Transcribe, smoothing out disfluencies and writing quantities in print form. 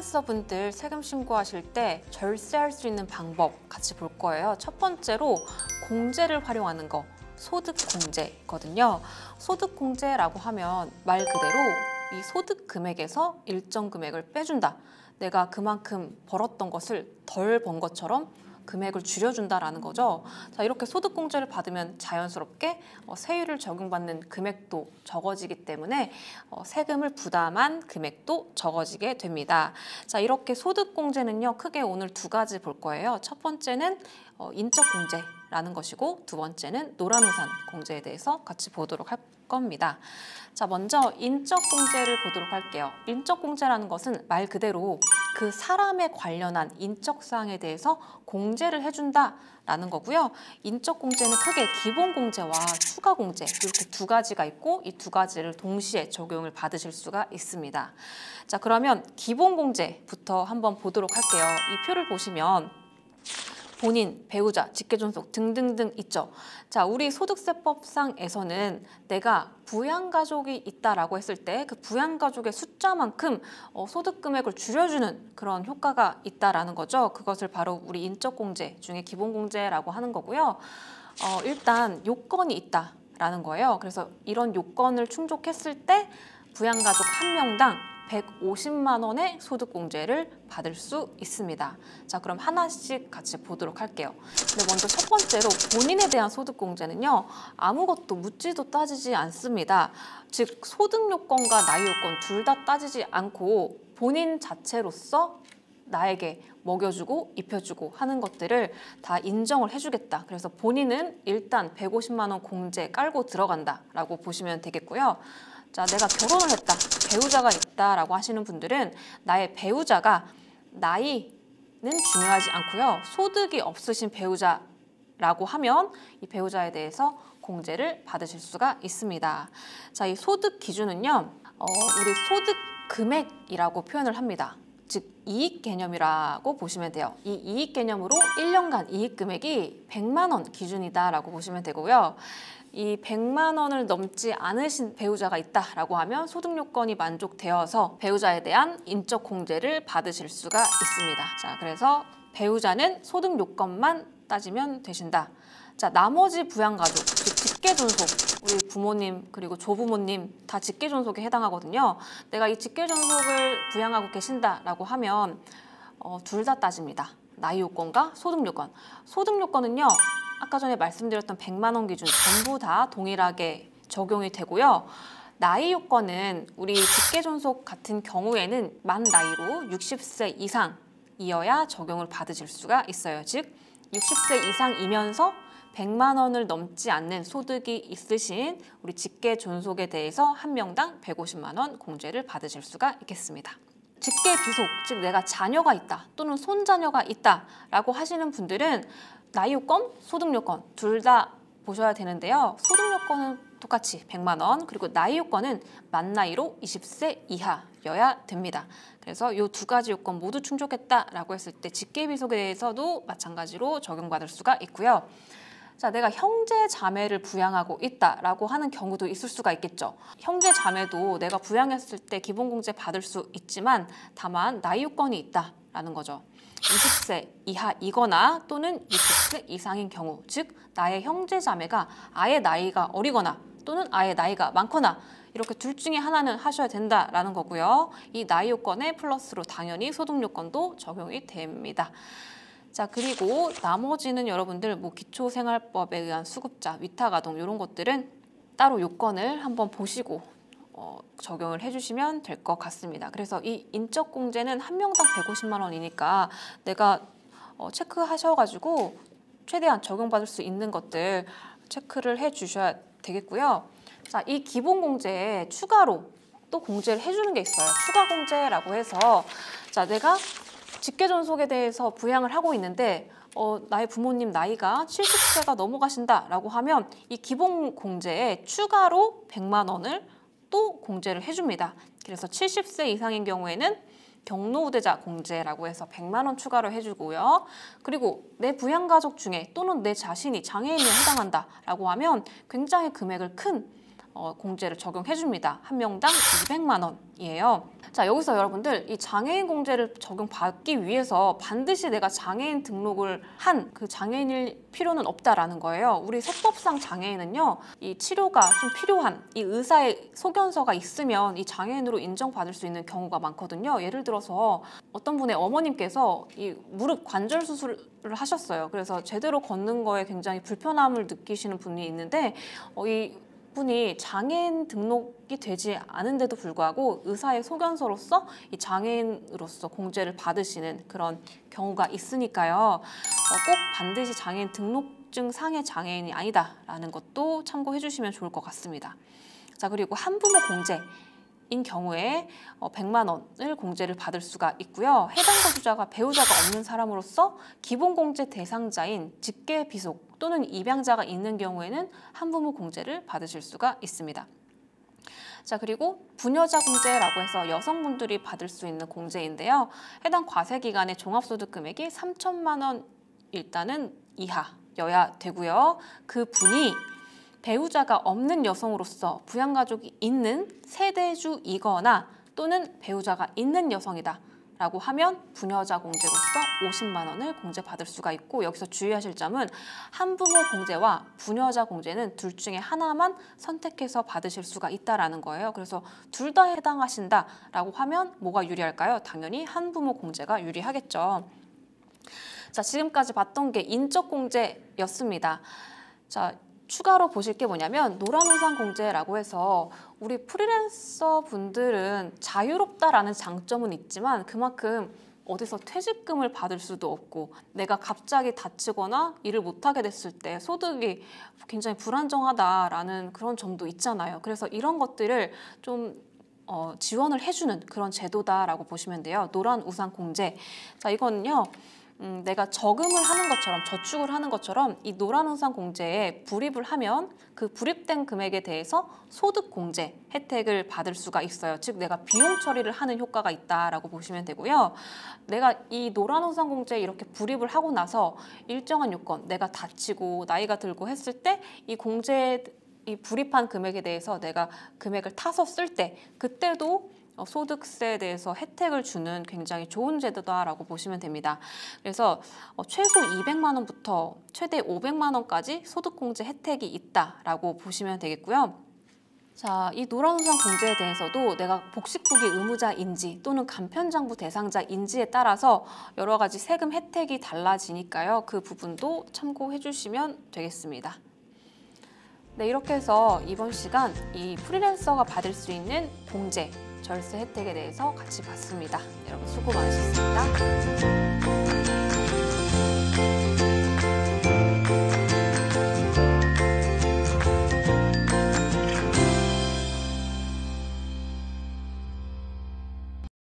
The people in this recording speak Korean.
프리랜서 분들 세금 신고하실 때 절세할 수 있는 방법 같이 볼 거예요. 첫 번째로 공제를 활용하는 거, 소득공제거든요. 소득공제라고 하면 말 그대로 이 소득 금액에서 일정 금액을 빼준다. 내가 그만큼 벌었던 것을 덜 번 것처럼 금액을 줄여준다라는 거죠. 자, 이렇게 소득공제를 받으면 자연스럽게 세율을 적용받는 금액도 적어지기 때문에 세금을 부담한 금액도 적어지게 됩니다. 자, 이렇게 소득공제는요, 크게 오늘 두 가지 볼 거예요. 첫 번째는 인적공제라는 것이고, 두 번째는 노란우산 공제에 대해서 같이 보도록 할 겁니다. 자, 먼저 인적공제를 보도록 할게요. 인적공제라는 것은 말 그대로 그 사람에 관련한 인적사항에 대해서 공제를 해준다라는 거고요. 인적공제는 크게 기본공제와 추가공제 이렇게 두 가지가 있고, 이 두 가지를 동시에 적용을 받으실 수가 있습니다. 자, 그러면 기본공제부터 한번 보도록 할게요. 이 표를 보시면 본인, 배우자, 직계존속 등등등 있죠. 자, 우리 소득세법상에서는 내가 부양가족이 있다라고 했을 때 그 부양가족의 숫자만큼 소득금액을 줄여주는 그런 효과가 있다라는 거죠. 그것을 바로 우리 인적공제 중에 기본공제라고 하는 거고요. 일단 요건이 있다라는 거예요. 그래서 이런 요건을 충족했을 때 부양가족 한 명당 150만 원의 소득공제를 받을 수 있습니다. 자, 그럼 하나씩 같이 보도록 할게요. 근데 먼저 첫 번째로 본인에 대한 소득공제는요, 아무것도 묻지도 따지지 않습니다. 즉, 소득 요건과 나이 요건 둘 다 따지지 않고 본인 자체로서 나에게 먹여주고 입혀주고 하는 것들을 다 인정을 해주겠다. 그래서 본인은 일단 150만 원 공제 깔고 들어간다라고 보시면 되겠고요. 자, 내가 결혼을 했다, 배우자가 있다라고 하시는 분들은 나의 배우자가 나이는 중요하지 않고요. 소득이 없으신 배우자라고 하면 이 배우자에 대해서 공제를 받으실 수가 있습니다. 자, 이 소득 기준은요, 우리 소득 금액이라고 표현을 합니다. 즉, 이익 개념이라고 보시면 돼요. 이 이익 개념으로 1년간 이익 금액이 100만 원 기준이다라고 보시면 되고요. 이 100만 원을 넘지 않으신 배우자가 있다라고 하면 소득 요건이 만족되어서 배우자에 대한 인적 공제를 받으실 수가 있습니다. 자, 그래서 배우자는 소득 요건만 따지면 되신다. 자, 나머지 부양가족, 즉 직계존속, 우리 부모님 그리고 조부모님 다 직계존속에 해당하거든요. 내가 이 직계존속을 부양하고 계신다라고 하면 둘 다 따집니다. 나이 요건과 소득 요건. 소득 요건은요, 아까 전에 말씀드렸던 100만 원 기준 전부 다 동일하게 적용이 되고요. 나이 요건은 우리 직계존속 같은 경우에는 만 나이로 60세 이상이어야 적용을 받으실 수가 있어요. 즉 60세 이상이면서 100만 원을 넘지 않는 소득이 있으신 우리 직계존속에 대해서 한 명당 150만 원 공제를 받으실 수가 있겠습니다. 직계비속, 즉 내가 자녀가 있다 또는 손자녀가 있다라고 하시는 분들은 나이 요건, 소득 요건 둘 다 보셔야 되는데요. 소득 요건은 똑같이 100만 원, 그리고 나이 요건은 만 나이로 20세 이하여야 됩니다. 그래서 이 두 가지 요건 모두 충족했다라고 했을 때 직계비속에 대해서도 마찬가지로 적용받을 수가 있고요. 자, 내가 형제 자매를 부양하고 있다라고 하는 경우도 있을 수가 있겠죠. 형제 자매도 내가 부양했을 때 기본공제 받을 수 있지만 다만 나이 요건이 있다라는 거죠. 20세 이하이거나 또는 60세 이상인 경우, 즉 나의 형제 자매가 아예 나이가 어리거나 또는 아예 나이가 많거나 이렇게 둘 중에 하나는 하셔야 된다라는 거고요. 이 나이 요건에 플러스로 당연히 소득 요건도 적용이 됩니다. 자, 그리고 나머지는 여러분들 뭐 기초생활법에 의한 수급자, 위탁아동 이런 것들은 따로 요건을 한번 보시고 적용을 해주시면 될 것 같습니다. 그래서 이 인적공제는 한 명당 150만 원이니까 내가 체크하셔가지고 최대한 적용받을 수 있는 것들 체크를 해주셔야 되겠고요. 자, 이 기본공제에 추가로 또 공제를 해주는 게 있어요. 추가공제라고 해서 자, 내가 직계존속에 대해서 부양을 하고 있는데 나의 부모님 나이가 70세가 넘어가신다라고 하면 이 기본공제에 추가로 100만 원을 또 공제를 해줍니다. 그래서 70세 이상인 경우에는 경로우대자 공제라고 해서 100만 원 추가로 해주고요. 그리고 내 부양가족 중에 또는 내 자신이 장애인에 해당한다라고 하면 굉장히 금액을 큰 공제를 적용해 줍니다. 한 명당 200만 원이에요. 자, 여기서 여러분들 이 장애인 공제를 적용받기 위해서 반드시 내가 장애인 등록을 한 그 장애인일 필요는 없다라는 거예요. 우리 세법상 장애인은요, 이 치료가 좀 필요한 이 의사의 소견서가 있으면 이 장애인으로 인정받을 수 있는 경우가 많거든요. 예를 들어서 어떤 분의 어머님께서 이 무릎 관절 수술을 하셨어요. 그래서 제대로 걷는 거에 굉장히 불편함을 느끼시는 분이 있는데 이 분이 장애인 등록이 되지 않은데도 불구하고 의사의 소견서로서 이 장애인으로서 공제를 받으시는 그런 경우가 있으니까요. 꼭 반드시 장애인 등록증 상의 장애인이 아니다라는 것도 참고해 주시면 좋을 것 같습니다. 자, 그리고 한부모 공제인 경우에 100만 원을 공제를 받을 수가 있고요. 해당 거주자가 배우자가 없는 사람으로서 기본공제 대상자인 직계 비속 또는 입양자가 있는 경우에는 한부모 공제를 받으실 수가 있습니다. 자, 그리고 부녀자 공제라고 해서 여성분들이 받을 수 있는 공제인데요. 해당 과세 기간의 종합소득 금액이 3천만 원 일단은 이하여야 되고요. 그 분이 배우자가 없는 여성으로서 부양가족이 있는 세대주이거나 또는 배우자가 있는 여성이다 라고 하면 부녀자 공제로서 50만 원을 공제받을 수가 있고, 여기서 주의하실 점은 한부모 공제와 부녀자 공제는 둘 중에 하나만 선택해서 받으실 수가 있다라는 거예요. 그래서 둘 다 해당하신다라고 하면 뭐가 유리할까요? 당연히 한부모 공제가 유리하겠죠. 자, 지금까지 봤던 게 인적 공제였습니다. 자, 추가로 보실 게 뭐냐면 노란우산 공제라고 해서 우리 프리랜서 분들은 자유롭다라는 장점은 있지만 그만큼 어디서 퇴직금을 받을 수도 없고 내가 갑자기 다치거나 일을 못하게 됐을 때 소득이 굉장히 불안정하다라는 그런 점도 있잖아요. 그래서 이런 것들을 좀 지원을 해주는 그런 제도다라고 보시면 돼요. 노란우산 공제. 자, 이거는요. 내가 저금을 하는 것처럼 저축을 하는 것처럼 이 노란우산 공제에 불입을 하면 그 불입된 금액에 대해서 소득 공제 혜택을 받을 수가 있어요. 즉 내가 비용 처리를 하는 효과가 있다라고 보시면 되고요. 내가 이 노란우산 공제에 이렇게 불입을 하고 나서 일정한 요건, 내가 다치고 나이가 들고 했을 때 이 공제 이 불입한 금액에 대해서 내가 금액을 타서 쓸 때 그때도 소득세에 대해서 혜택을 주는 굉장히 좋은 제도다라고 보시면 됩니다. 그래서 최소 200만 원부터 최대 500만 원까지 소득공제 혜택이 있다라고 보시면 되겠고요. 자, 이 노란우산 공제에 대해서도 내가 복식부기 의무자인지 또는 간편장부 대상자인지에 따라서 여러 가지 세금 혜택이 달라지니까요. 그 부분도 참고해 주시면 되겠습니다. 네, 이렇게 해서 이번 시간 이 프리랜서가 받을 수 있는 공제, 절세 혜택에 대해서 같이 봤습니다. 여러분 수고 많으셨습니다.